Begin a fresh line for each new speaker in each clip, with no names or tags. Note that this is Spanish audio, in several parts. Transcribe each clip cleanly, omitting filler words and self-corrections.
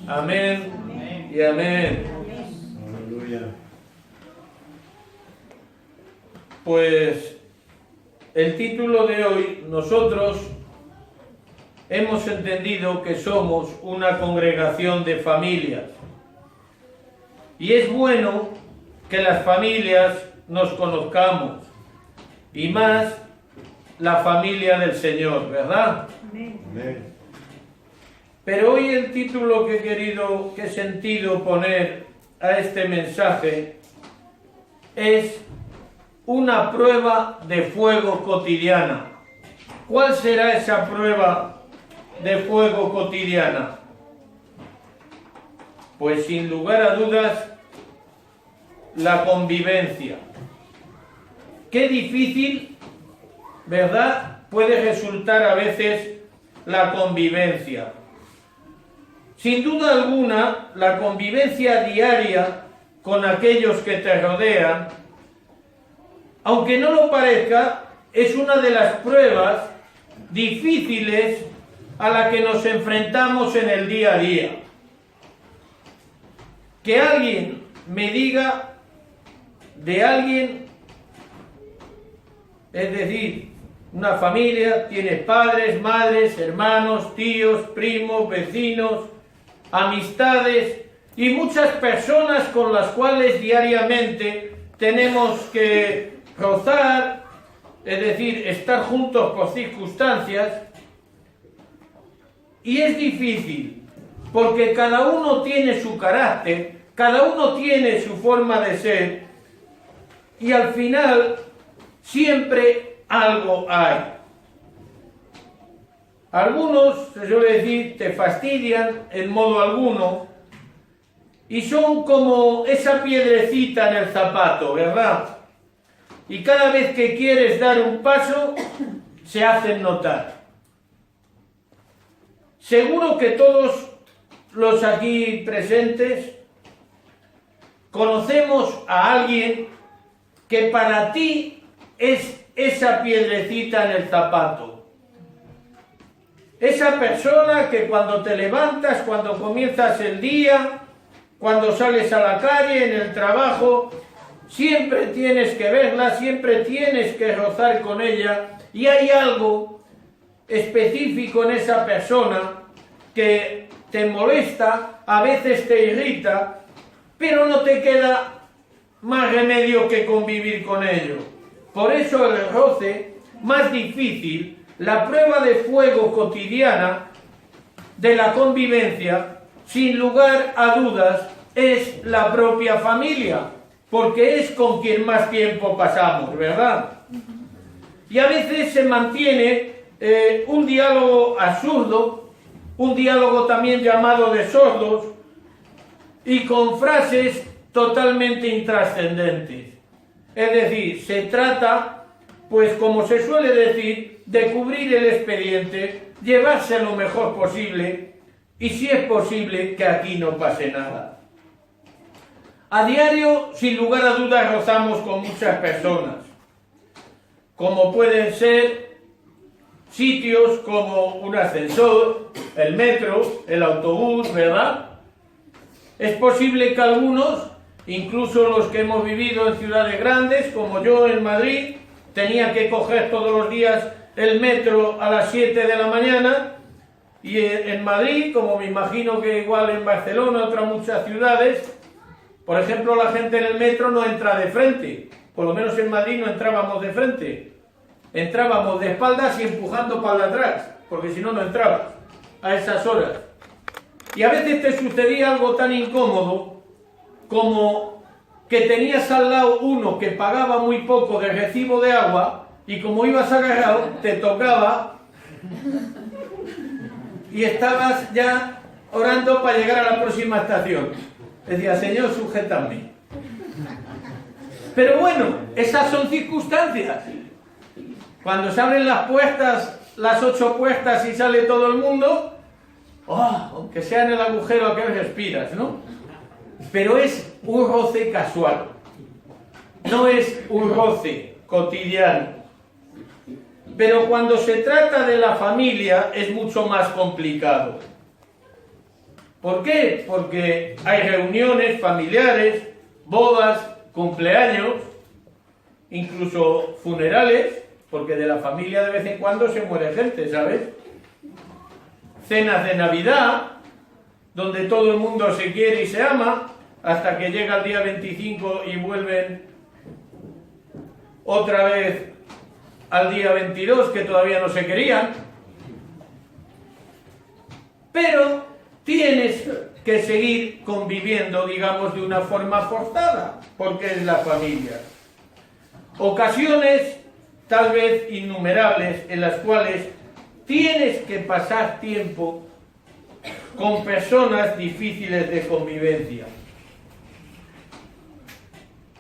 Amén y amén.
Aleluya.
Pues el título de hoy, nosotros hemos entendido que somos una congregación de familias. Y es bueno que las familias nos conozcamos, y más la familia del Señor, ¿verdad?
Amén.
Pero hoy el título que he sentido poner a este mensaje es una prueba de fuego cotidiana. ¿Cuál será esa prueba de fuego cotidiana? Pues sin lugar a dudas, la convivencia. Qué difícil, ¿verdad?, puede resultar a veces la convivencia. Sin duda alguna, la convivencia diaria con aquellos que te rodean, aunque no lo parezca, es una de las pruebas difíciles a la que nos enfrentamos en el día a día. Que alguien me diga de alguien, es decir, una familia, tienes padres, madres, hermanos, tíos, primos, vecinos, amistades y muchas personas con las cuales diariamente tenemos que rozar, es decir, estar juntos por circunstancias, y es difícil porque cada uno tiene su carácter, cada uno tiene su forma de ser, y al final siempre algo hay. Algunos, se suele decir, te fastidian en modo alguno y son como esa piedrecita en el zapato, ¿verdad? Y cada vez que quieres dar un paso, se hacen notar. Seguro que todos los aquí presentes conocemos a alguien que para ti es esa piedrecita en el zapato. Esa persona que cuando te levantas, cuando comienzas el día, cuando sales a la calle, en el trabajo, siempre tienes que verla, siempre tienes que rozar con ella, y hay algo específico en esa persona que te molesta, a veces te irrita, pero no te queda más remedio que convivir con ello. Por eso el roce más difícil, la prueba de fuego cotidiana de la convivencia, sin lugar a dudas, es la propia familia, porque es con quien más tiempo pasamos, ¿verdad? Y a veces se mantiene un diálogo absurdo, un diálogo también llamado de sordos, y con frases totalmente intrascendentes. Es decir, se trata, pues como se suele decir, de cubrir el expediente, llevarse lo mejor posible, y si es posible, que aquí no pase nada. A diario, sin lugar a dudas, rozamos con muchas personas, como pueden ser sitios como un ascensor, el metro, el autobús, ¿verdad? Es posible que algunos, incluso los que hemos vivido en ciudades grandes, como yo en Madrid, tenía que coger todos los días el metro a las 7 de la mañana, y en Madrid, como me imagino que igual en Barcelona, otras muchas ciudades, por ejemplo, la gente en el metro no entra de frente, por lo menos en Madrid no entrábamos de frente, entrábamos de espaldas y empujando para atrás, porque si no, no entrabas a esas horas. Y a veces te sucedía algo tan incómodo como que tenías al lado uno que pagaba muy poco de recibo de agua, y como ibas agarrado, te tocaba y estabas ya orando para llegar a la próxima estación. Decía, Señor, sujétame. Pero bueno, esas son circunstancias. Cuando se abren las puertas, las 8 puertas, y sale todo el mundo, aunque sea en el agujero a que respiras, ¿no? Pero es un roce casual, no es un roce cotidiano. Pero cuando se trata de la familia es mucho más complicado. ¿Por qué? Porque hay reuniones familiares, bodas, cumpleaños, incluso funerales, porque de la familia de vez en cuando se muere gente, ¿sabes? Cenas de Navidad, donde todo el mundo se quiere y se ama, hasta que llega el día 25 y vuelven otra vez al día 22, que todavía no se querían. Pero tienes que seguir conviviendo, digamos, de una forma forzada, porque es la familia. Ocasiones, tal vez innumerables, en las cuales tienes que pasar tiempo con personas difíciles de convivencia.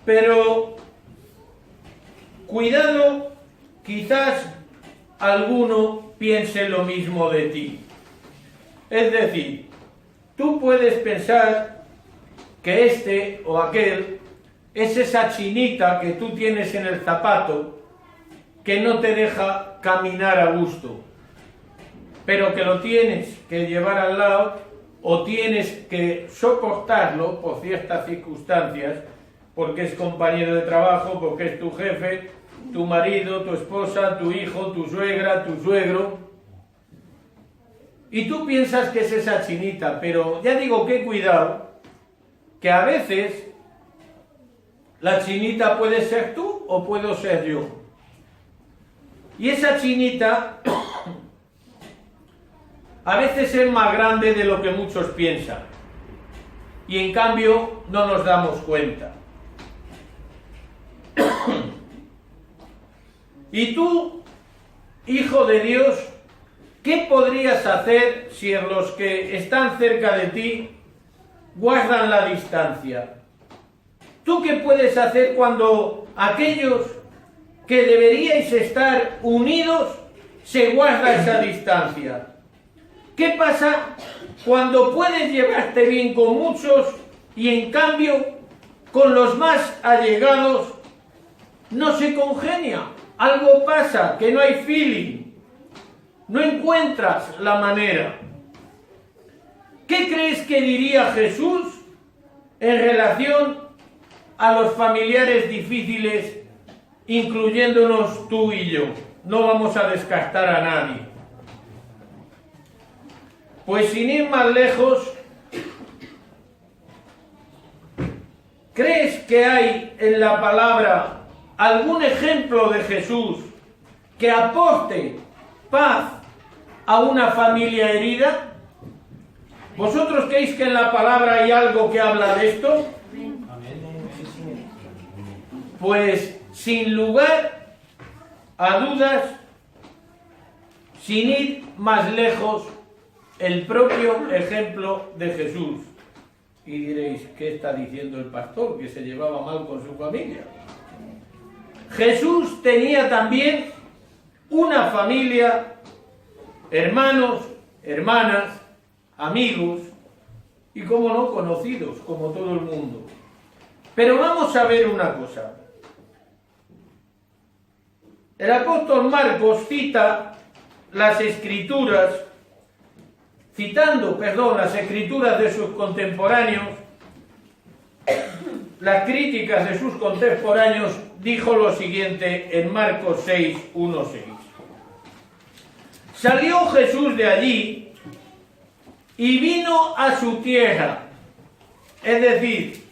Pero cuidado, quizás alguno piense lo mismo de ti. Es decir, tú puedes pensar que este o aquel es esa chinita que tú tienes en el zapato que no te deja caminar a gusto, pero que lo tienes que llevar al lado o tienes que soportarlo por ciertas circunstancias, porque es compañero de trabajo, porque es tu jefe, tu marido, tu esposa, tu hijo, tu suegra, tu suegro. Y tú piensas que es esa chinita, pero ya digo que cuidado, que a veces la chinita puede ser tú o puedo ser yo. Y esa chinita a veces es más grande de lo que muchos piensan. Y en cambio no nos damos cuenta. Y tú, hijo de Dios, ¿qué podrías hacer si los que están cerca de ti guardan la distancia? ¿Tú qué puedes hacer cuando aquellos que deberíais estar unidos se guarda esa distancia? ¿Qué pasa cuando puedes llevarte bien con muchos y en cambio con los más allegados no se congenia? Algo pasa, que no hay feeling, no encuentras la manera. ¿Qué crees que diría Jesús en relación a los familiares difíciles, incluyéndonos tú y yo? No vamos a descartar a nadie. Pues sin ir más lejos, ¿crees que hay en la palabra algún ejemplo de Jesús que aporte paz a una familia herida? ¿Vosotros creéis que en la palabra hay algo que habla de esto? Pues sin lugar a dudas, sin ir más lejos, el propio ejemplo de Jesús. Y diréis, ¿qué está diciendo el pastor? Que se llevaba mal con su familia. Jesús tenía también una familia, hermanos, hermanas, amigos y, como no, conocidos, como todo el mundo. Pero vamos a ver una cosa. El apóstol Marcos cita las escrituras, las escrituras de sus contemporáneos, las críticas de sus contemporáneos, dijo lo siguiente en Marcos 6, 1, 6. Salió Jesús de allí y vino a su tierra, es decir,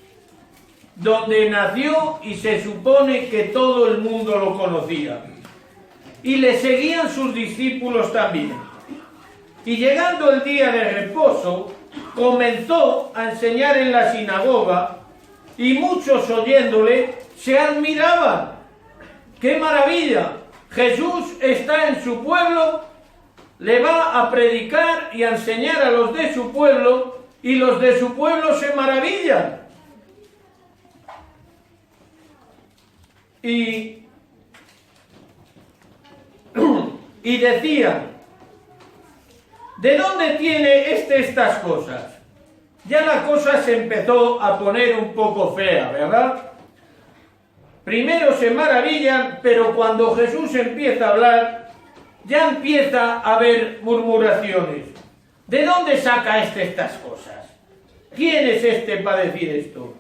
donde nació y se supone que todo el mundo lo conocía. Y le seguían sus discípulos también. Y llegando el día de reposo, comenzó a enseñar en la sinagoga, y muchos oyéndole se admiraban. ¡Qué maravilla! Jesús está en su pueblo, le va a predicar y a enseñar a los de su pueblo, y los de su pueblo se maravillan. Y decían, ¿de dónde tiene estas cosas? Ya la cosa se empezó a poner un poco fea, ¿verdad? Primero se maravillan, pero cuando Jesús empieza a hablar, ya empieza a haber murmuraciones. ¿De dónde saca estas cosas? ¿Quién es este para decir esto?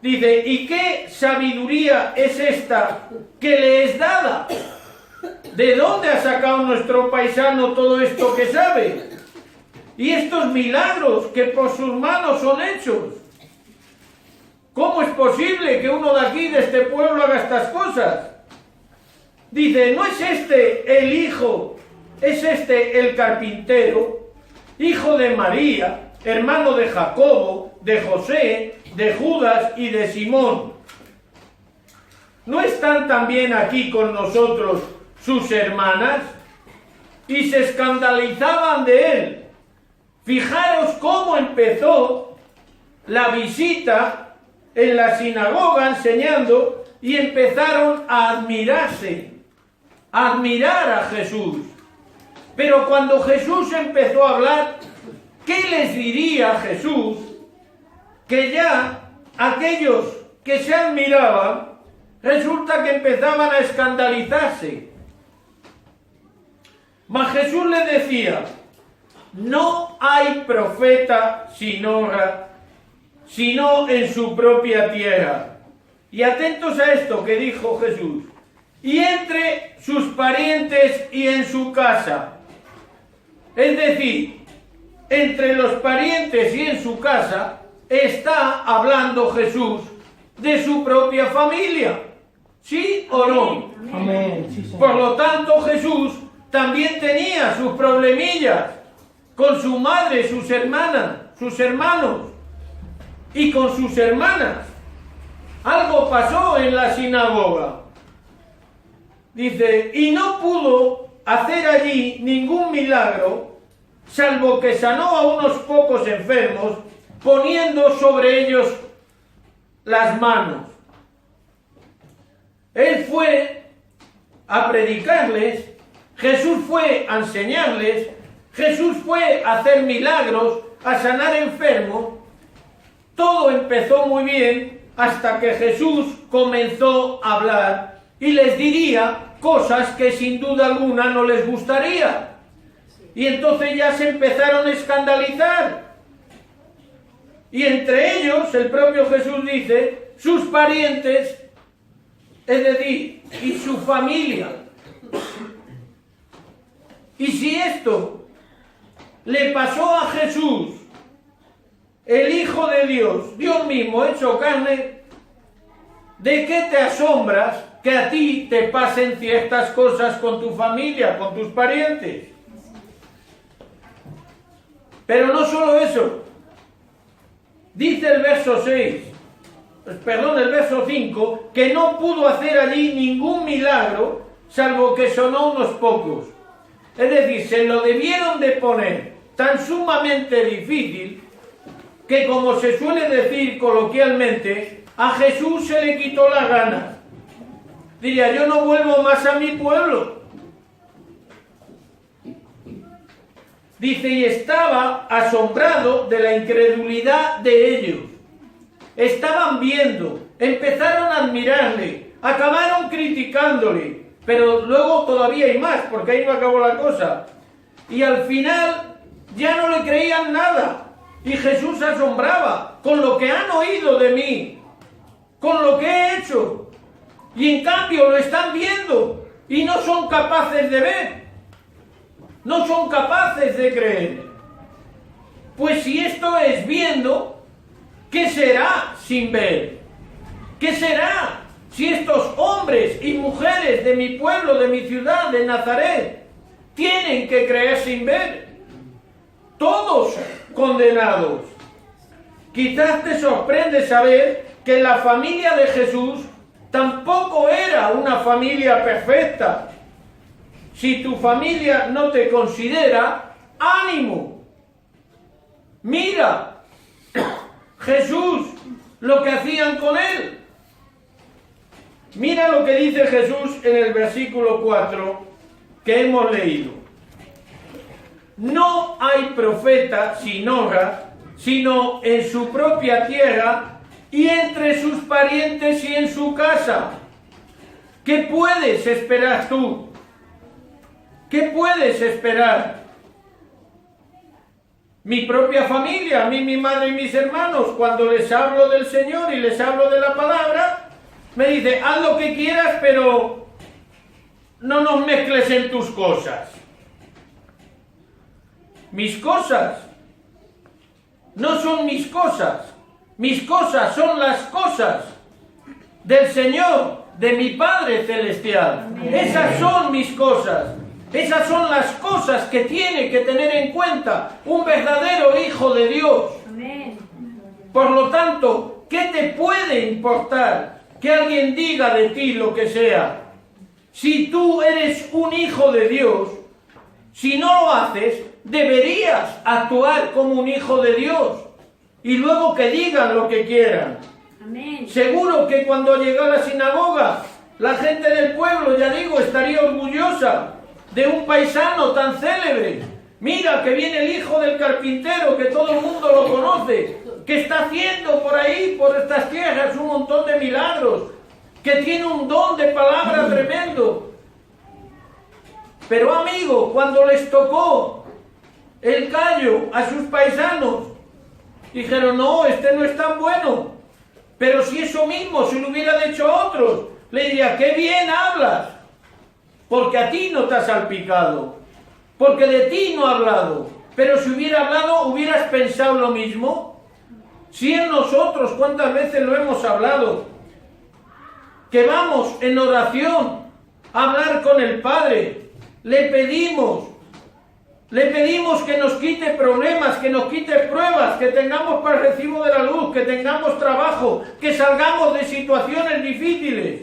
Dice, ¿y qué sabiduría es esta que le es dada? ¿De dónde ha sacado nuestro paisano todo esto que sabe? Y estos milagros que por sus manos son hechos. ¿Cómo es posible que uno de aquí, de este pueblo, haga estas cosas? Dice, ¿no es este el hijo, es este el carpintero, hijo de María, hermano de Jacobo, de José, de Judas y de Simón? ¿No están también aquí con nosotros sus hermanas? Y se escandalizaban de él. Fijaros cómo empezó la visita en la sinagoga enseñando y empezaron a admirarse, a admirar a Jesús. Pero cuando Jesús empezó a hablar, ¿qué les diría Jesús? Que ya aquellos que se admiraban, resulta que empezaban a escandalizarse. Mas Jesús les decía, no hay profeta sin honra, sino en su propia tierra. Y atentos a esto que dijo Jesús, y entre sus parientes y en su casa. Es decir, entre los parientes y en su casa está hablando Jesús de su propia familia. ¿Sí o no?
Amén. Sí, Señor.
Por lo tanto, Jesús también tenía sus problemillas con su madre, sus hermanas, sus hermanos y con sus hermanas. Algo pasó en la sinagoga. Dice, y no pudo hacer allí ningún milagro, salvo que sanó a unos pocos enfermos, poniendo sobre ellos las manos. Él fue a predicarles, Jesús fue a enseñarles, Jesús fue a hacer milagros, a sanar enfermos. Todo empezó muy bien hasta que Jesús comenzó a hablar y les diría cosas que sin duda alguna no les gustaría. Y entonces ya se empezaron a escandalizar. Y entre ellos, el propio Jesús dice, sus parientes, es decir, y su familia. Y si esto le pasó a Jesús, el Hijo de Dios, Dios mismo hecho carne, ¿de qué te asombras que a ti te pasen ciertas cosas con tu familia, con tus parientes? Pero no solo eso. Dice el verso 6, el verso 5, que no pudo hacer allí ningún milagro, salvo que sonó unos pocos. Es decir, se lo debieron de poner tan sumamente difícil que, como se suele decir coloquialmente, a Jesús se le quitó la gana. Diría, yo no vuelvo más a mi pueblo. Dice, y estaba asombrado de la incredulidad de ellos. Estaban viendo, empezaron a admirarle, acabaron criticándole, pero luego todavía hay más, porque ahí no acabó la cosa. Y al final ya no le creían nada. Y Jesús se asombraba con lo que han oído de mí, con lo que he hecho. Y en cambio lo están viendo y no son capaces de ver. No son capaces de creer. Pues si esto es viendo, ¿qué será sin ver? ¿Qué será si estos hombres y mujeres de mi pueblo, de mi ciudad, de Nazaret, tienen que creer sin ver? Todos condenados. Quizás te sorprende saber que la familia de Jesús tampoco era una familia perfecta. Si tu familia no te considera, ánimo. Mira, Jesús, lo que hacían con él. Mira lo que dice Jesús en el versículo 4 que hemos leído. No hay profeta sin honra, sino en su propia tierra y entre sus parientes y en su casa. ¿Qué puedes esperar tú? ¿Qué puedes esperar? Mi propia familia, a mí, mi madre y mis hermanos, cuando les hablo del Señor y les hablo de la palabra, me dice, haz lo que quieras, pero no nos mezcles en tus cosas. Mis cosas no son mis cosas son las cosas del Señor, de mi Padre Celestial. Esas son mis cosas. Esas son las cosas que tiene que tener en cuenta un verdadero hijo de Dios. Por lo tanto, ¿qué te puede importar que alguien diga de ti lo que sea? Si tú eres un hijo de Dios, si no lo haces, deberías actuar como un hijo de Dios. Y luego que digan lo que quieran. Seguro que cuando llega a la sinagoga, la gente del pueblo, ya digo, estaría orgullosa de un paisano tan célebre. Mira que viene el hijo del carpintero, que todo el mundo lo conoce, que está haciendo por ahí, por estas tierras, un montón de milagros, que tiene un don de palabra tremendo. Pero amigo, cuando les tocó el callo a sus paisanos, dijeron, no, este no es tan bueno. Pero si eso mismo se lo hubieran hecho a otros, le diría, qué bien hablas, porque a ti no te has salpicado, porque de ti no ha hablado. Pero si hubiera hablado, ¿hubieras pensado lo mismo? Si en nosotros, ¿cuántas veces lo hemos hablado? Que vamos en oración a hablar con el Padre, le pedimos que nos quite problemas, que nos quite pruebas, que tengamos para el recibo de la luz, que tengamos trabajo, que salgamos de situaciones difíciles.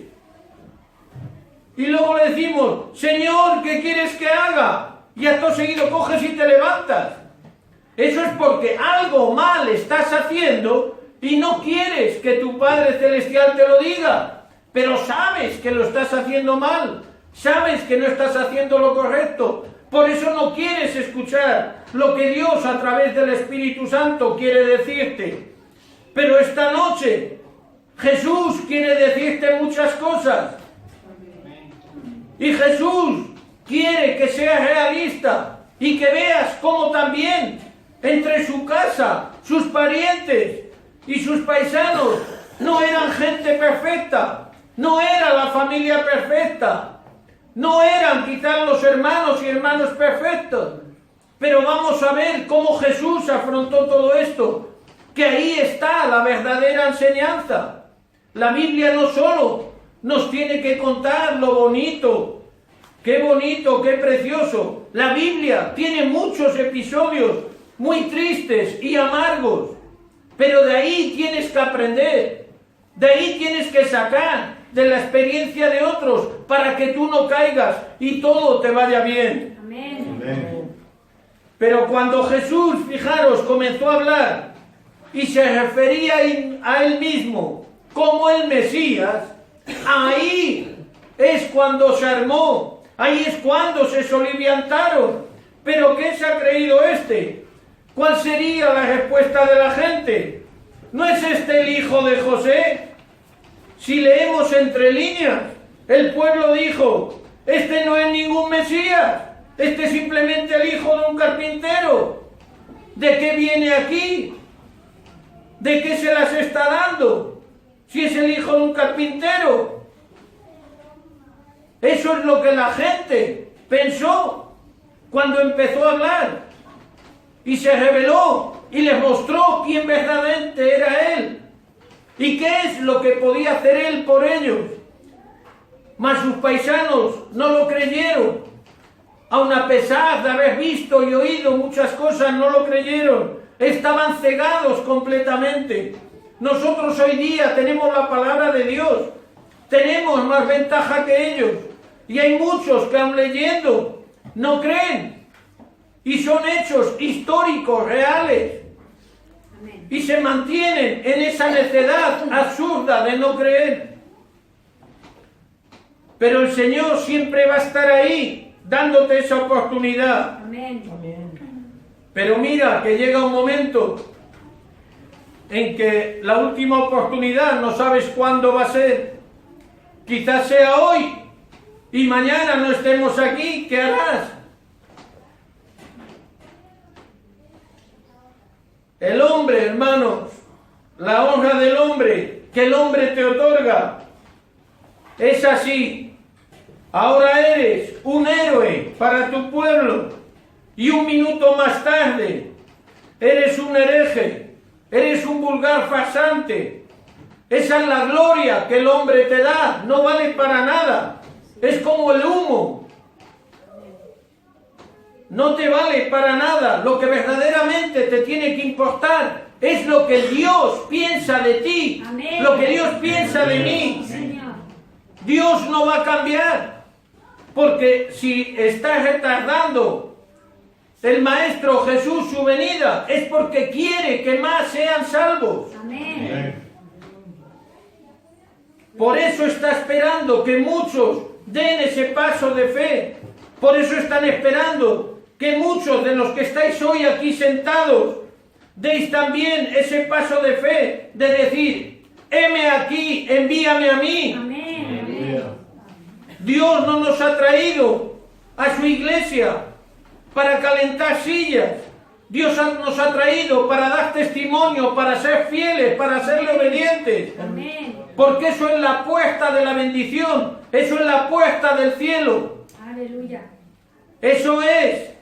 Y luego le decimos, Señor, ¿qué quieres que haga? Y acto seguido coges y te levantas. Eso es porque algo mal estás haciendo y no quieres que tu Padre Celestial te lo diga. Pero sabes que lo estás haciendo mal, sabes que no estás haciendo lo correcto. Por eso no quieres escuchar lo que Dios a través del Espíritu Santo quiere decirte. Pero esta noche Jesús quiere decirte muchas cosas. Y Jesús quiere que seas realista y que veas cómo también entre su casa, sus parientes y sus paisanos no eran gente perfecta, no era la familia perfecta. No eran quizás los hermanos y hermanos perfectos, pero vamos a ver cómo Jesús afrontó todo esto, que ahí está la verdadera enseñanza. La Biblia no solo nos tiene que contar lo bonito, qué precioso. La Biblia tiene muchos episodios muy tristes y amargos, pero de ahí tienes que aprender, de ahí tienes que sacar de la experiencia de otros para que tú no caigas y todo te vaya bien.
Amén.
Pero cuando Jesús, fijaros, comenzó a hablar y se refería a él mismo como el Mesías, ahí es cuando se armó, ahí es cuando se soliviantaron. ¿Pero qué se ha creído este? ¿Cuál sería la respuesta de la gente? ¿No es este el hijo de José? Si leemos entre líneas, el pueblo dijo, este no es ningún Mesías, este es simplemente el hijo de un carpintero. ¿De qué viene aquí? ¿De qué se las está dando? Si es el hijo de un carpintero. Eso es lo que la gente pensó cuando empezó a hablar. Y se reveló y les mostró quién verdaderamente era él. ¿Y qué es lo que podía hacer él por ellos? Mas sus paisanos no lo creyeron. Aun a pesar de haber visto y oído muchas cosas, no lo creyeron. Estaban cegados completamente. Nosotros hoy día tenemos la palabra de Dios. Tenemos más ventaja que ellos. Y hay muchos que aun leyendo no creen. Y son hechos históricos, reales. Y se mantienen en esa necedad absurda de no creer. Pero el Señor siempre va a estar ahí, dándote esa oportunidad.
Amén.
Pero mira que llega un momento en que la última oportunidad no sabes cuándo va a ser. Quizás sea hoy y mañana no estemos aquí. ¿Qué harás? hombre, hermanos, la honra del hombre que el hombre te otorga, es así. Ahora eres un héroe para tu pueblo y un minuto más tarde eres un hereje, eres un vulgar farsante. Esa es la gloria que el hombre te da, no vale para nada, es como el humo. No te vale para nada. Lo que verdaderamente te tiene que importar es lo que Dios piensa de ti. Amén. Lo que Dios piensa de mí. Señor. Dios no va a cambiar. Porque si está retardando el Maestro Jesús su venida, es porque quiere que más sean salvos. Amén. Por eso está esperando que muchos den ese paso de fe. Por eso están esperando que muchos de los que estáis hoy aquí sentados deis también ese paso de fe, de decir, heme aquí, envíame a mí. Amén. Dios no nos ha traído a su iglesia para calentar sillas. Dios nos ha traído para dar testimonio, para ser fieles, para serle obedientes. Amén. Porque eso es la apuesta de la bendición, eso es la apuesta del cielo. Aleluya. Eso es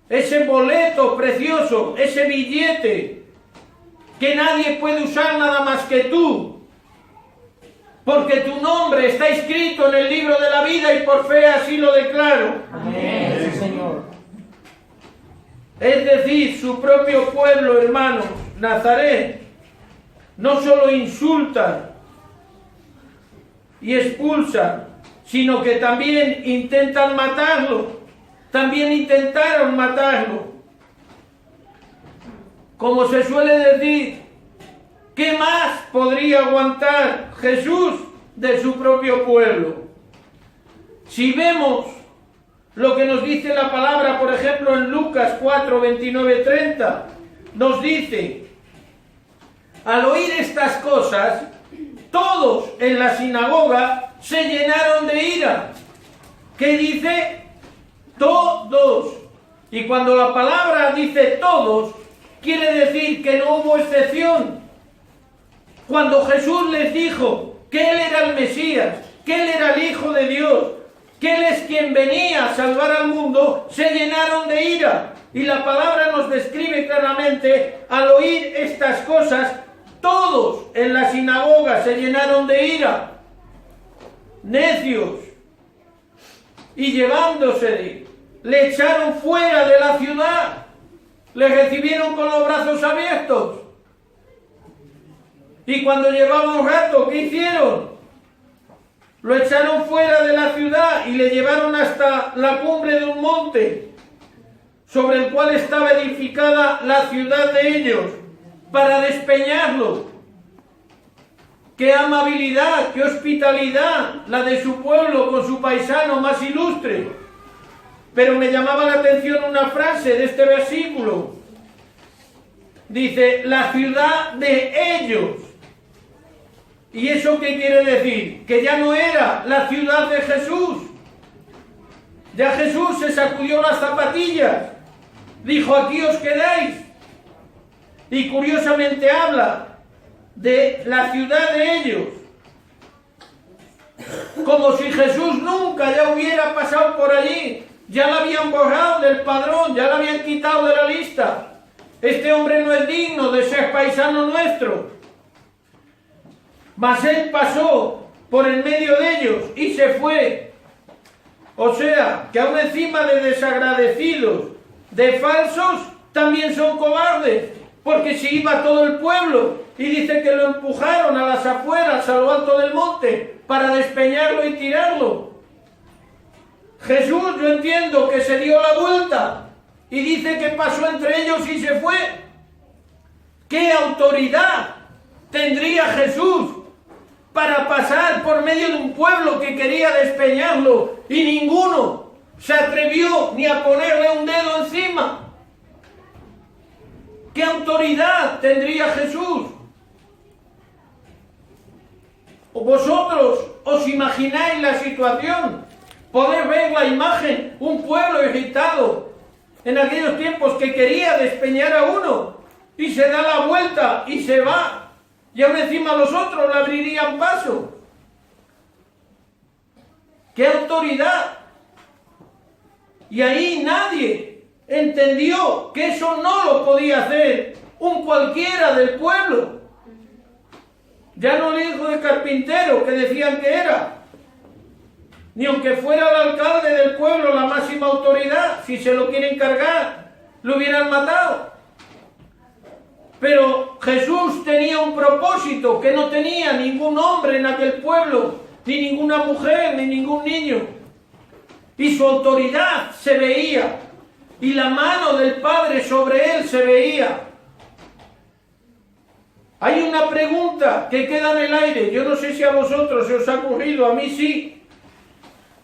ese boleto precioso, ese billete que nadie puede usar nada más que tú, porque tu nombre está escrito en el libro de la vida y por fe así lo declaro. Amén, Señor. Es decir, su propio pueblo, hermanos, Nazaret, no solo insultan y expulsan, sino que también intentan matarlo. También intentaron matarlo. Como se suele decir, ¿qué más podría aguantar Jesús de su propio pueblo? Si vemos lo que nos dice la palabra, por ejemplo, en Lucas 4, 29, 30, nos dice, al oír estas cosas, todos en la sinagoga se llenaron de ira. ¿Qué dice? Todos. Y cuando la palabra dice todos, quiere decir que no hubo excepción. Cuando Jesús les dijo que Él era el Mesías, que Él era el Hijo de Dios, que Él es quien venía a salvar al mundo, se llenaron de ira. Y la palabra nos describe claramente, al oír estas cosas, todos en la sinagoga se llenaron de ira. Necios. Y llevándosele, le echaron fuera de la ciudad, le recibieron con los brazos abiertos. Y cuando llevaba un rato, ¿qué hicieron? Lo echaron fuera de la ciudad y le llevaron hasta la cumbre de un monte, sobre el cual estaba edificada la ciudad de ellos, para despeñarlo. ¡Qué amabilidad, qué hospitalidad la de su pueblo con su paisano más ilustre! Pero me llamaba la atención una frase de este versículo. Dice, la ciudad de ellos. ¿Y eso qué quiere decir? Que ya no era la ciudad de Jesús. Ya Jesús se sacudió las zapatillas. Dijo, aquí os quedáis. Y curiosamente habla de la ciudad de ellos, como si Jesús nunca ya hubiera pasado por allí, ya la habían borrado del padrón, ya la habían quitado de la lista. Este hombre no es digno de ser paisano nuestro. Mas Él pasó por en medio de ellos y se fue. O sea, que aún encima de desagradecidos, de falsos, también son cobardes, porque si iba todo el pueblo, y dice que lo empujaron a las afueras, a lo alto del monte, para despeñarlo y tirarlo. Jesús, yo entiendo que se dio la vuelta, y dice que pasó entre ellos y se fue. ¿Qué autoridad tendría Jesús para pasar por medio de un pueblo que quería despeñarlo, y ninguno se atrevió ni a ponerle un dedo encima? ¿Qué autoridad tendría Jesús? ¿Vosotros os imagináis la situación? Poder ver la imagen, un pueblo irritado en aquellos tiempos que quería despeñar a uno, y se da la vuelta y se va. Y aún encima los otros le abrirían paso. ¡Qué autoridad! Y ahí nadie entendió que eso no lo podía hacer un cualquiera del pueblo. Ya no el hijo de carpintero que decían que era, ni aunque fuera el alcalde del pueblo, la máxima autoridad, si se lo quieren cargar, lo hubieran matado. Pero Jesús tenía un propósito que no tenía ningún hombre en aquel pueblo, ni ninguna mujer, ni ningún niño. Y su autoridad se veía, y la mano del Padre sobre él se veía. Hay una pregunta que queda en el aire, yo no sé si a vosotros se os ha ocurrido, a mí sí.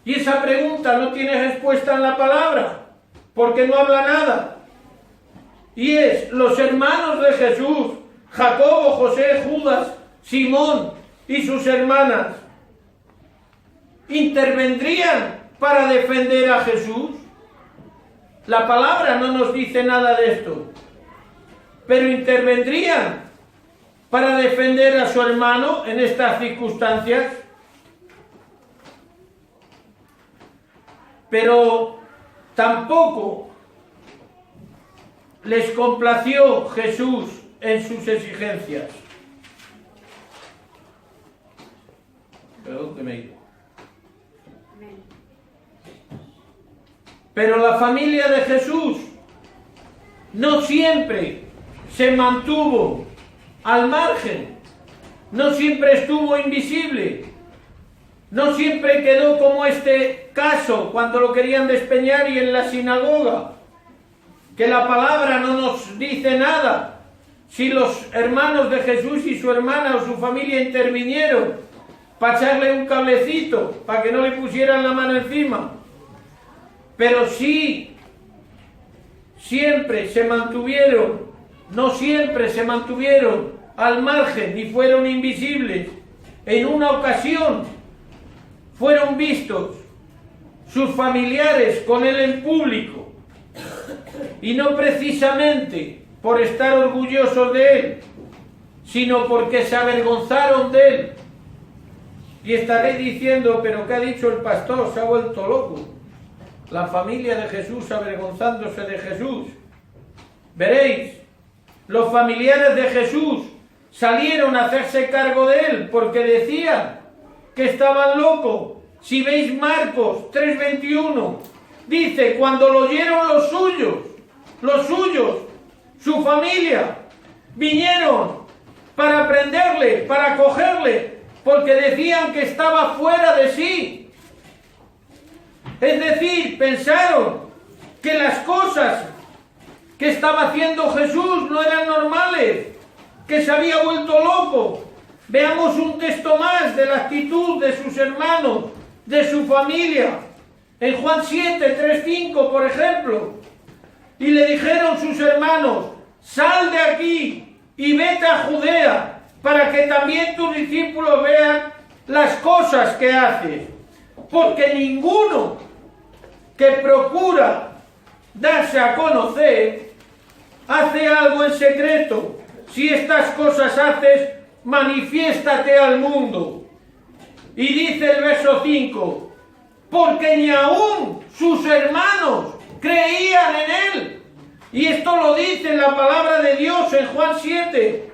Y esa pregunta no tiene respuesta en la palabra, porque no habla nada. Y es, los hermanos de Jesús, Jacobo, José, Judas, Simón y sus hermanas, ¿intervendrían para defender a Jesús? La palabra no nos dice nada de esto, pero ¿intervendrían para defender a su hermano en estas circunstancias? Pero tampoco les complació Jesús en sus exigencias. Perdón que me he ido. Pero la familia de Jesús no siempre se mantuvo al margen, no siempre estuvo invisible, no siempre quedó como este caso cuando lo querían despeñar y en la sinagoga, que la palabra no nos dice nada si los hermanos de Jesús y su hermana o su familia intervinieron para echarle un cablecito para que no le pusieran la mano encima. Pero sí, siempre se mantuvieron, no siempre se mantuvieron al margen y fueron invisibles. En una ocasión fueron vistos sus familiares con él en público, y no precisamente por estar orgullosos de él, sino porque se avergonzaron de él. Y estaréis diciendo, pero ¿qué ha dicho el pastor? Se ha vuelto loco. La familia de Jesús avergonzándose de Jesús. Veréis, los familiares de Jesús salieron a hacerse cargo de él porque decían que estaban locos. Si veis Marcos 3:21, dice, cuando lo oyeron los suyos, su familia, vinieron para prenderle, para cogerle, porque decían que estaba fuera de sí. Es decir, pensaron que las cosas que estaba haciendo Jesús no eran normales, que se había vuelto loco. Veamos un texto más de la actitud de sus hermanos, de su familia. En Juan 7, 3, 5, por ejemplo. Y le dijeron sus hermanos, sal de aquí y vete a Judea, para que también tus discípulos vean las cosas que haces. Porque ninguno que procura darse a conocer hace algo en secreto. Si estas cosas haces, manifiéstate al mundo. Y dice el verso 5, porque ni aún sus hermanos creían en él. Y esto lo dice en la palabra de Dios en Juan 7,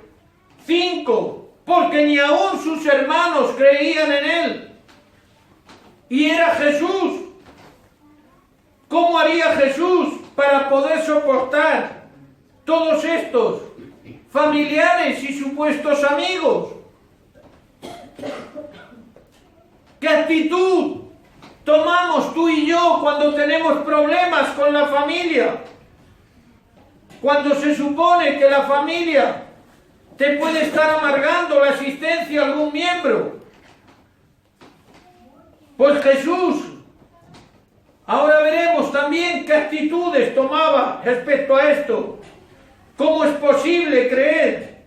5, porque ni aún sus hermanos creían en él. Y era Jesús. ¿Cómo haría Jesús para poder soportar todos estos familiares y supuestos amigos? ¿Qué actitud tomamos tú y yo cuando tenemos problemas con la familia? Cuando se supone que la familia te puede estar amargando la existencia a algún miembro. Pues Jesús, ahora veremos también qué actitudes tomaba respecto a esto. ¿Cómo es posible creer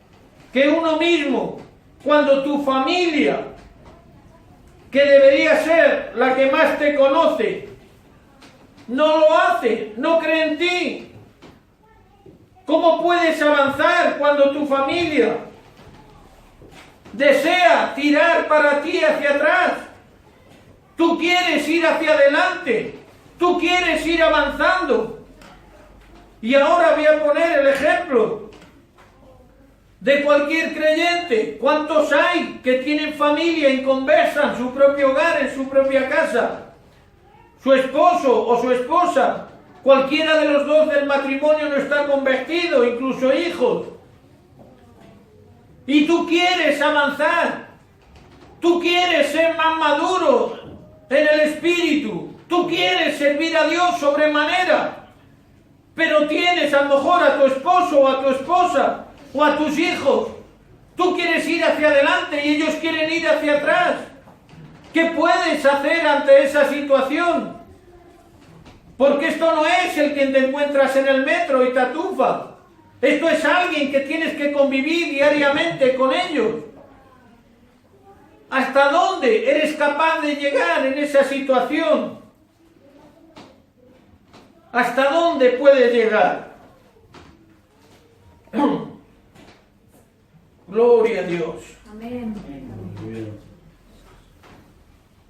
que uno mismo, cuando tu familia, que debería ser la que más te conoce, no lo hace, no cree en ti? ¿Cómo puedes avanzar cuando tu familia desea tirar para ti hacia atrás? Tú quieres ir hacia adelante, tú quieres ir avanzando. Y ahora voy a poner el ejemplo de cualquier creyente. ¿Cuántos hay que tienen familia y conversan su propio hogar, en su propia casa? Su esposo o su esposa, cualquiera de los dos del matrimonio no está convertido, incluso hijos. Y tú quieres avanzar, tú quieres ser más maduro en el espíritu, tú quieres servir a Dios sobremanera, pero tienes a lo mejor a tu esposo o a tu esposa o a tus hijos. Tú quieres ir hacia adelante y ellos quieren ir hacia atrás. ¿Qué puedes hacer ante esa situación? Porque esto no es el que te encuentras en el metro y te atufa. Esto es alguien que tienes que convivir diariamente con ellos. ¿Hasta dónde eres capaz de llegar en esa situación? ¿Hasta dónde puedes llegar? Gloria a Dios.
Amén.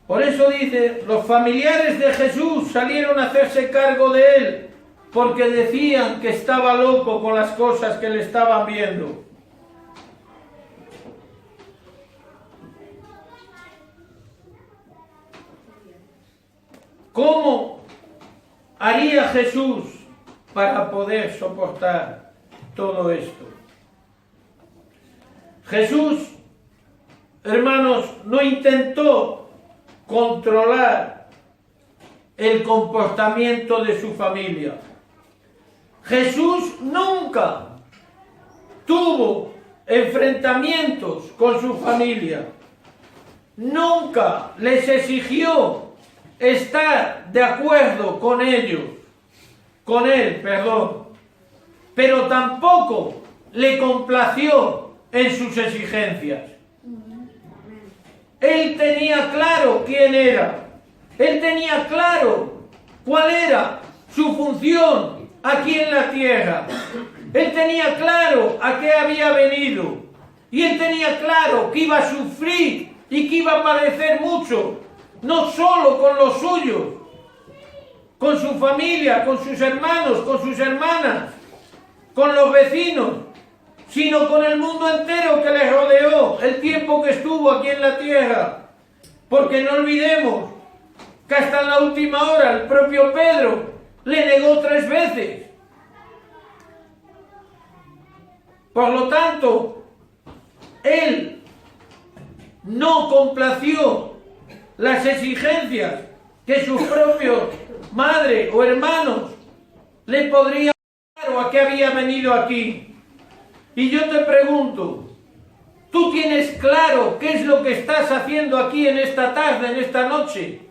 Por eso dice, los familiares de Jesús salieron a hacerse cargo de él, porque decían que estaba loco con las cosas que le estaban viendo. ¿Cómo haría Jesús para poder soportar todo esto? Jesús, hermanos, no intentó controlar el comportamiento de su familia. Jesús nunca tuvo enfrentamientos con su familia. Nunca les exigió estar de acuerdo con ellos, con él, perdón. Pero tampoco le complació en sus exigencias. Él tenía claro quién era. Él tenía claro cuál era su función aquí en la tierra. Él tenía claro a qué había venido. Y él tenía claro que iba a sufrir y que iba a padecer mucho. No solo con los suyos, con su familia, con sus hermanos, con sus hermanas, con los vecinos, sino con el mundo entero que le rodeó el tiempo que estuvo aquí en la tierra. Porque no olvidemos que hasta en la última hora el propio Pedro le negó 3 veces. Por lo tanto, él no complació las exigencias que sus propios madre o hermanos le podrían dar o a qué había venido aquí. Y yo te pregunto, ¿tú tienes claro qué es lo que estás haciendo aquí en esta tarde, en esta noche?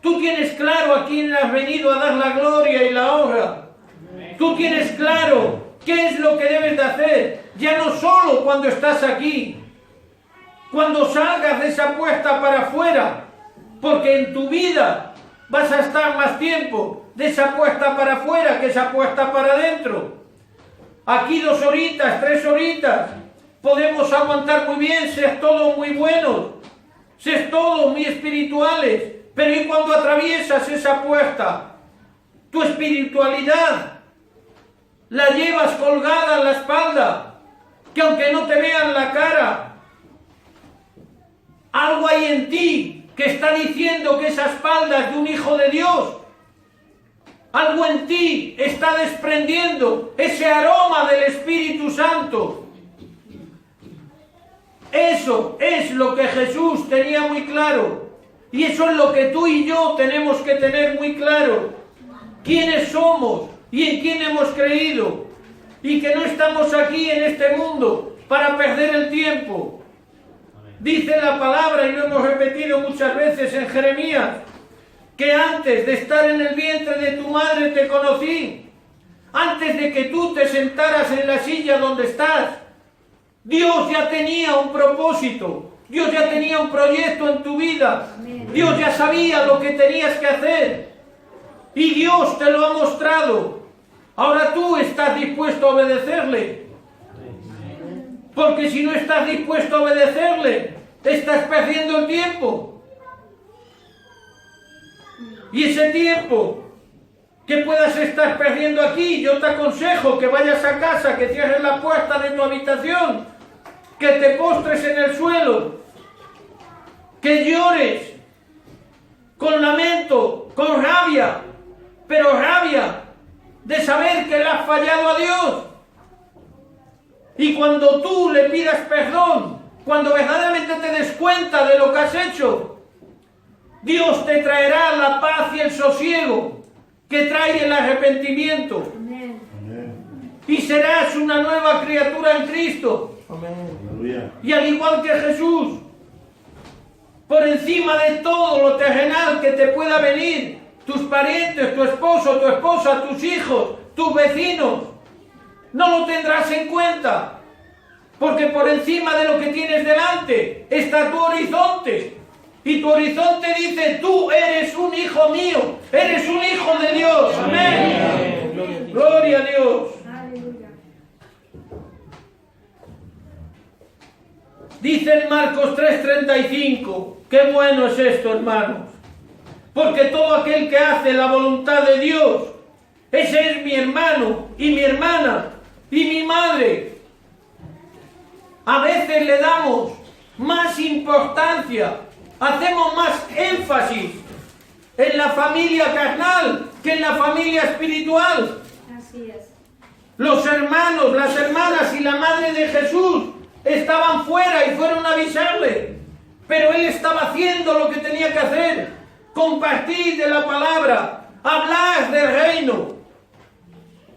¿Tú tienes claro a quién has venido a dar la gloria y la honra? ¿Tú tienes claro qué es lo que debes de hacer? Ya no solo cuando estás aquí, cuando salgas de esa puerta para afuera, porque en tu vida vas a estar más tiempo de esa puerta para afuera que esa puerta para adentro. Aquí 2 horitas, 3 horitas, podemos aguantar muy bien, ser todos muy buenos, ser todos muy espirituales, pero ¿y cuando atraviesas esa puerta? Tu espiritualidad la llevas colgada en la espalda, que aunque no te vean la cara, algo hay en ti que está diciendo que esa espalda es de un hijo de Dios. Algo en ti está desprendiendo ese aroma del Espíritu Santo. Eso es lo que Jesús tenía muy claro. Y eso es lo que tú y yo tenemos que tener muy claro. Quiénes somos y en quién hemos creído. Y que no estamos aquí en este mundo para perder el tiempo. Dice la palabra, y lo hemos repetido muchas veces en Jeremías, que antes de estar en el vientre de tu madre te conocí. Antes de que tú te sentaras en la silla donde estás, Dios ya tenía un propósito. Dios ya tenía un proyecto en tu vida. Dios ya sabía lo que tenías que hacer. Y Dios te lo ha mostrado. Ahora tú estás dispuesto a obedecerle. Porque si no estás dispuesto a obedecerle, estás perdiendo el tiempo. Y ese tiempo que puedas estar perdiendo aquí, yo te aconsejo que vayas a casa, que cierres la puerta de tu habitación, que te postres en el suelo, que llores con lamento, con rabia, pero rabia de saber que le has fallado a Dios. Y cuando tú le pidas perdón, cuando verdaderamente te des cuenta de lo que has hecho, Dios te traerá la paz y el sosiego que trae el arrepentimiento.
Amén.
Y serás una nueva criatura en Cristo.
Aleluya.
Y al igual que Jesús, por encima de todo lo terrenal que te pueda venir, tus parientes, tu esposo, tu esposa, tus hijos, tus vecinos, no lo tendrás en cuenta, porque por encima de lo que tienes delante está tu horizonte, y tu horizonte dice: tú eres un hijo mío, eres un hijo de Dios. Amén. Gloria a Dios.
Aleluya.
Dice en Marcos 3:35, qué bueno es esto, hermanos, porque todo aquel que hace la voluntad de Dios, ese es mi hermano y mi hermana y mi madre. A veces le damos más importancia, hacemos más énfasis en la familia carnal que en la familia espiritual.
Así es.
Los hermanos, las hermanas y la madre de Jesús estaban fuera y fueron a avisarle, pero él estaba haciendo lo que tenía que hacer: compartir de la palabra, hablar del reino.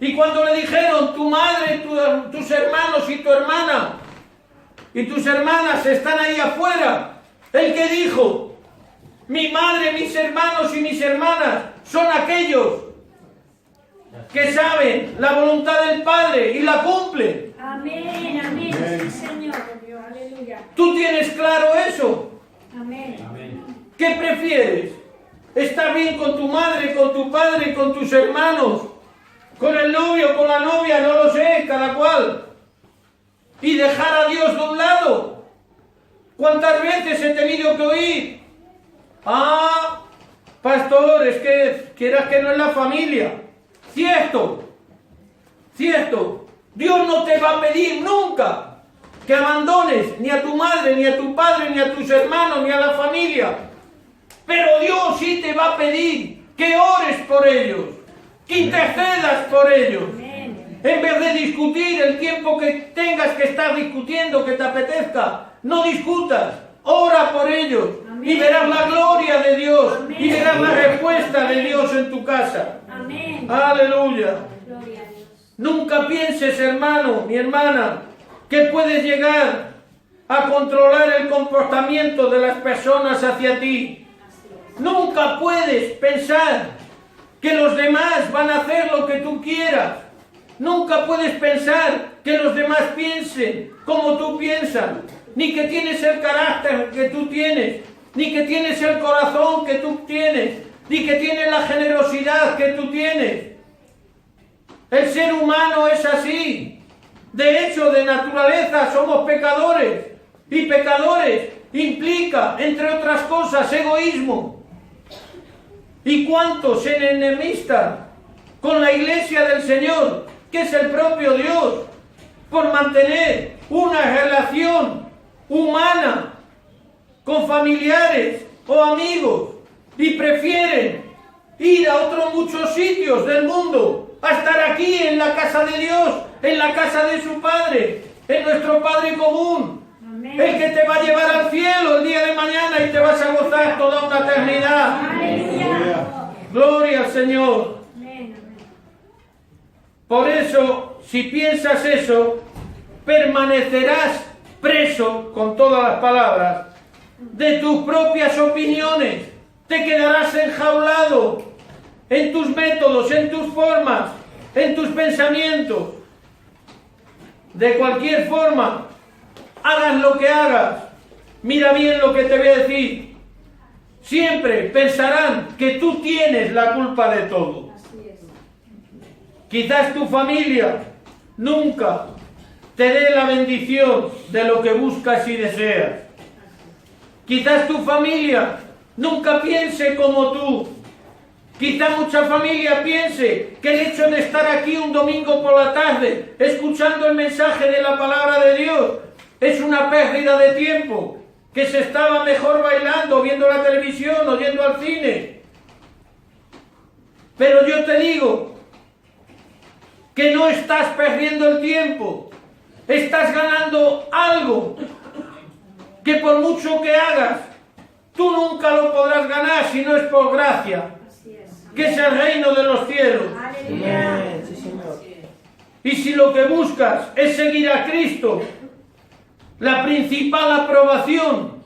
Y cuando le dijeron: tu madre, tus hermanos y tu hermana y tus hermanas están ahí afuera, ¿el que dijo? Mi madre, mis hermanos y mis hermanas son aquellos que saben la voluntad del Padre y la cumplen.
Amén, amén. Sí, Señor. Aleluya.
¿Tú tienes claro eso?
Amén.
¿Qué prefieres? ¿Estar bien con tu madre, con tu padre, con tus hermanos, con el novio, con la novia? No lo sé, cada cual. ¿Y dejar a Dios de un lado? ¿Cuántas veces he tenido que oír? Ah, pastor, es que quieras que no es la familia. Cierto, cierto. Dios no te va a pedir nunca que abandones ni a tu madre, ni a tu padre, ni a tus hermanos, ni a la familia. Pero Dios sí te va a pedir que ores por ellos, que intercedas por ellos.
Amén.
En vez de discutir el tiempo que tengas que estar discutiendo, que te apetezca, no discutas, ora por ellos.
Amén.
Y verás la gloria de Dios.
Amén.
Y verás la respuesta de Dios en tu casa.
Amén.
Aleluya.
Gloria a Dios.
Nunca pienses, hermano, mi hermana, que puedes llegar a controlar el comportamiento de las personas hacia ti. Nunca puedes pensar que los demás van a hacer lo que tú quieras. Nunca puedes pensar que los demás piensen como tú piensas, ni que tienes el carácter que tú tienes, ni que tienes el corazón que tú tienes, ni que tienes la generosidad que tú tienes. El ser humano es así. De hecho, de naturaleza somos pecadores. Y pecadores implica, entre otras cosas, egoísmo. ¿Y cuántos se enemistan con la iglesia del Señor, que es el propio Dios, por mantener una relación humana con familiares o amigos, y prefieren ir a otros muchos sitios del mundo a estar aquí en la casa de Dios, en la casa de su Padre, en nuestro Padre común?
Amén.
El que te va a llevar al cielo el día de mañana y te vas a gozar toda una eternidad.
Aleluya.
Gloria al Señor.
Amén. Amén.
Por eso, si piensas eso, permanecerás preso, con todas las palabras, de tus propias opiniones. Te quedarás enjaulado en tus métodos, en tus formas, en tus pensamientos. De cualquier forma, hagas lo que hagas, mira bien lo que te voy a decir. Siempre pensarán que tú tienes la culpa de todo.
Así es.
Quizás tu familia nunca te dé la bendición de lo que buscas y deseas. Quizás tu familia nunca piense como tú. Quizás mucha familia piense que el hecho de estar aquí un domingo por la tarde, escuchando el mensaje de la palabra de Dios, es una pérdida de tiempo, que se estaba mejor bailando, viendo la televisión o yendo al cine. Pero yo te digo que no estás perdiendo el tiempo, estás ganando algo que por mucho que hagas, tú nunca lo podrás ganar si no es por gracia, que es el reino de los cielos.
Aleluya.
Y si lo que buscas es seguir a Cristo, la principal aprobación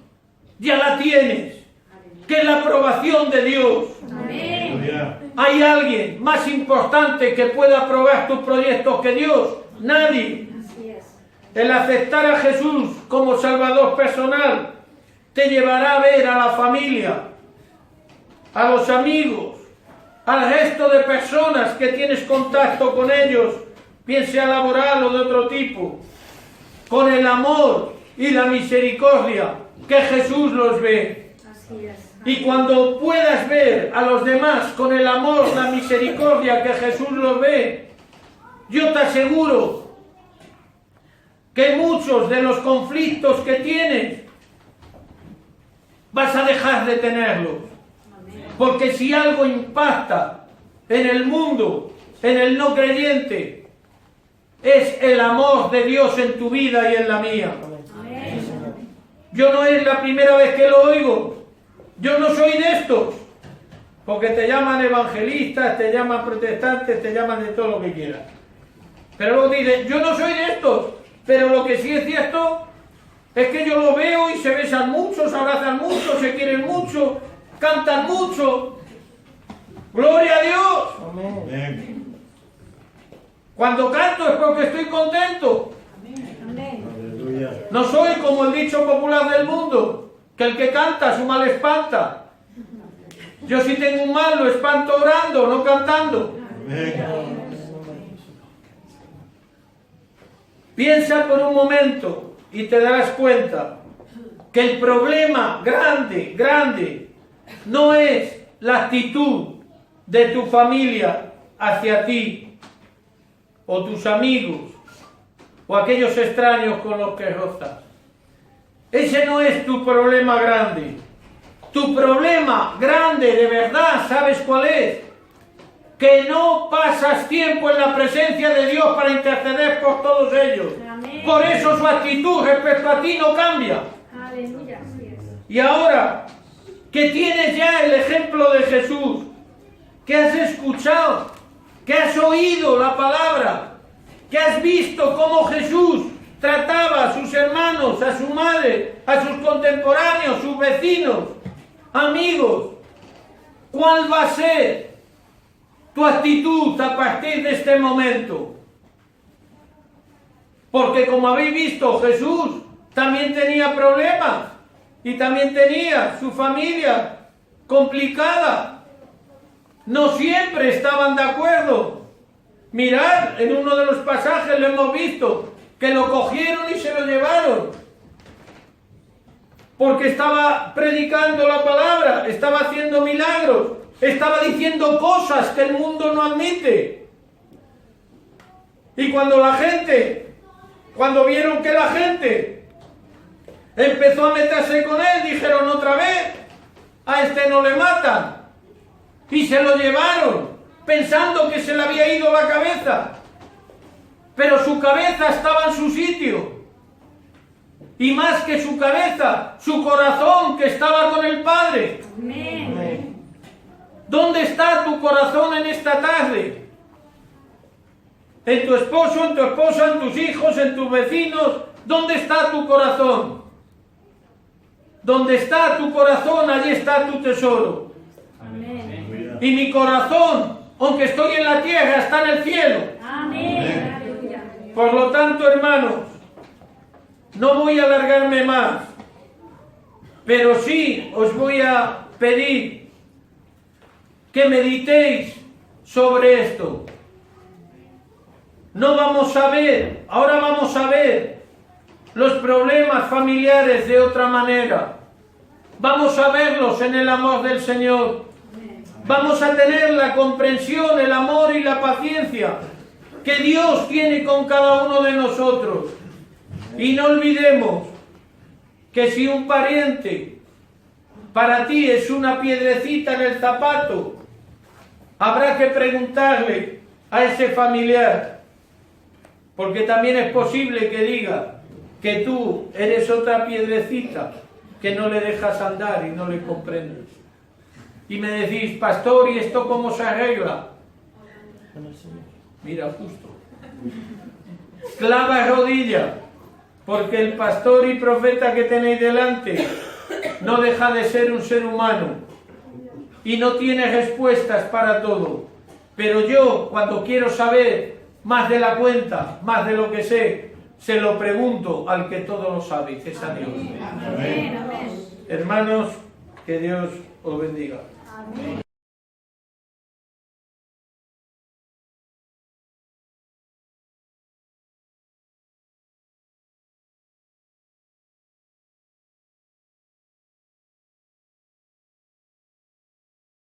ya la tienes, que es la aprobación de Dios.
Amén.
Aleluya.
¿Hay alguien más importante que pueda aprobar tus proyectos que Dios? Nadie.
Así es.
El aceptar a Jesús como Salvador personal te llevará a ver a la familia, a los amigos, al resto de personas que tienes contacto con ellos, bien sea laboral o de otro tipo, con el amor y la misericordia que Jesús los ve.
Así es.
Y cuando puedas ver a los demás con el amor, la misericordia que Jesús los ve, yo te aseguro que muchos de los conflictos que tienes vas a dejar de tenerlos. Porque si algo impacta en el mundo, en el no creyente, es el amor de Dios en tu vida y en la mía.
Amén.
Yo no es la primera vez que lo oigo. Yo no soy de estos. Porque te llaman evangelistas, te llaman protestantes, te llaman de todo lo que quieras. Pero luego dicen, yo no soy de estos. Pero lo que sí es cierto es que yo lo veo y se besan mucho, se abrazan mucho, se quieren mucho, cantan mucho. ¡Gloria a Dios!
Amén.
Cuando canto es porque estoy contento.
Amén.
Aleluya.
No soy como el dicho popular del mundo, que el que canta su mal espanta. Yo si tengo un mal lo espanto orando, no cantando.
Amén.
Piensa por un momento y te darás cuenta que el problema grande, no es la actitud de tu familia hacia ti, o tus amigos, o aquellos extraños con los que rozas. Ese no es tu problema grande. Tu problema grande de verdad, ¿sabes cuál es? Que no pasas tiempo en la presencia de Dios para interceder por todos ellos.
Amén.
Por eso su actitud respecto a ti no cambia.
Aleluya. Así es.
Y ahora que tienes ya el ejemplo de Jesús, que has escuchado, que has oído la palabra, que has visto cómo Jesús trataba a sus hermanos, a su madre, a sus contemporáneos, sus vecinos, amigos, ¿cuál va a ser tu actitud a partir de este momento? Porque como habéis visto, Jesús también tenía problemas y también tenía su familia complicada. No siempre estaban de acuerdo. Mirad, en uno de los pasajes lo hemos visto, que lo cogieron y se lo llevaron. Porque estaba predicando la palabra, estaba haciendo milagros, estaba diciendo cosas que el mundo no admite. Y cuando vieron que la gente empezó a meterse con él, dijeron otra vez, a este no le matan. Y se lo llevaron, pensando que se le había ido la cabeza. Pero su cabeza estaba en su sitio. Y más que su cabeza, su corazón que estaba con el Padre.
Amén.
¿Dónde está tu corazón en esta tarde? ¿En tu esposo, en tu esposa, en tus hijos, en tus vecinos? ¿Dónde está tu corazón? Donde está tu corazón, allí está tu tesoro.
Amén.
Aleluya.
Y mi corazón, aunque estoy en la tierra, está en el cielo.
Amén. Aleluya.
Por lo tanto, hermanos, no voy a alargarme más, pero sí os voy a pedir que meditéis sobre esto. No vamos a ver, ahora vamos a ver los problemas familiares de otra manera. Vamos a verlos en el amor del Señor. Vamos a tener la comprensión, el amor y la paciencia que Dios tiene con cada uno de nosotros. Y no olvidemos que si un pariente para ti es una piedrecita en el zapato, habrá que preguntarle a ese familiar, porque también es posible que diga que tú eres otra piedrecita que no le dejas andar y no le comprendes. Y me decís, pastor, ¿y esto cómo se arregla? Mira, justo. Clava rodilla, porque el pastor y profeta que tenéis delante no deja de ser un ser humano y no tiene respuestas para todo. Pero yo, cuando quiero saber más de la cuenta, más de lo que sé, se lo pregunto al que todo lo sabe, que es a Dios.
Amén. Amén.
Hermanos, que Dios os bendiga.
Amén.